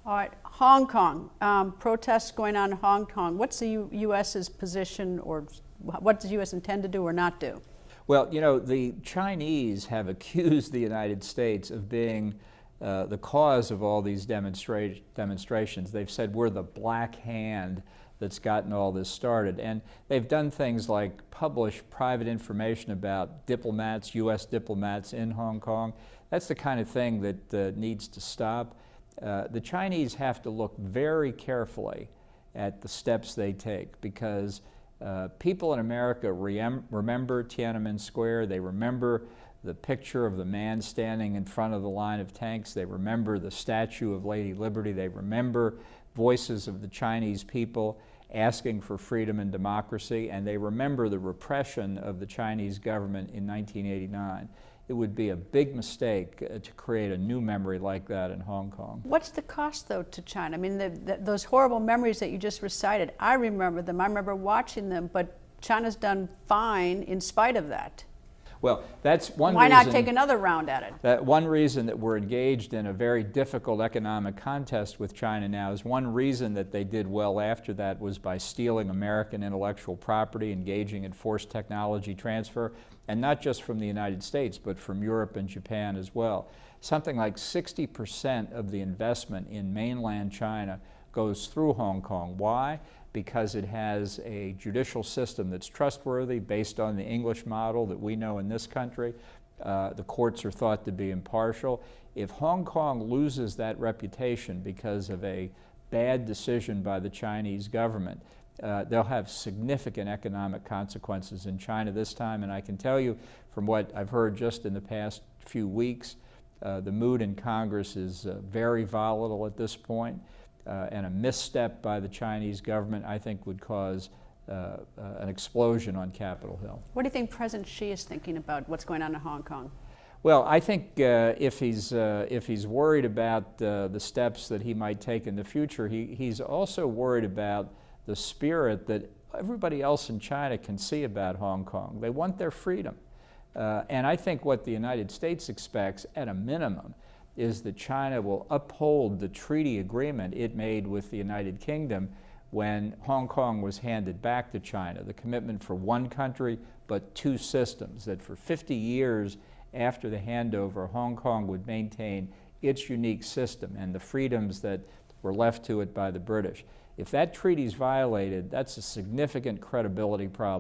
All right, Hong Kong, protests going on in Hong Kong. What's the U.S.'s position, or what does the U.S. intend to do or not do? Well, you know, the Chinese have accused the United States of being the cause of all these demonstrations. They've said we're the black hand that's gotten all this started. And they've done things like publish private information about diplomats, U.S. diplomats in Hong Kong. That's the kind of thing that needs to stop. The Chinese have to look very carefully at the steps they take, because people in America remember Tiananmen Square. They remember the picture of the man standing in front of the line of tanks. They remember the statue of Lady Liberty. They remember voices of the Chinese people asking for freedom and democracy, and they remember the repression of the Chinese government in 1989. It would be a big mistake to create a new memory like that in Hong Kong. What's the cost, though, to China? I mean, those horrible memories that you just recited, I remember them. I remember watching them, but China's done fine in spite of that. Well, that's one reason. Why not take another round at it? One reason that we're engaged in a very difficult economic contest with China now is one reason that they did well after that was by stealing American intellectual property, engaging in forced technology transfer, and not just from the United States, but from Europe and Japan as well. Something like 60% of the investment in mainland China goes through Hong Kong. Why? Because it has a judicial system that's trustworthy, based on the English model that we know in this country. The courts are thought to be impartial. If Hong Kong loses that reputation because of a bad decision by the Chinese government, they'll have significant economic consequences in China this time. And I can tell you from what I've heard just in the past few weeks, the mood in Congress is very volatile at this point. And a misstep by the Chinese government, I think, would cause an explosion on Capitol Hill. What do you think President Xi is thinking about what's going on in Hong Kong? Well, I think if he's worried about the steps that he might take in the future, he's also worried about the spirit that everybody else in China can see about Hong Kong. They want their freedom. And I think what the United States expects, at a minimum, is that China will uphold the treaty agreement it made with the United Kingdom when Hong Kong was handed back to China, the commitment for one country but two systems, that for 50 years after the handover, Hong Kong would maintain its unique system and the freedoms that were left to it by the British. If that treaty is violated, that's a significant credibility problem.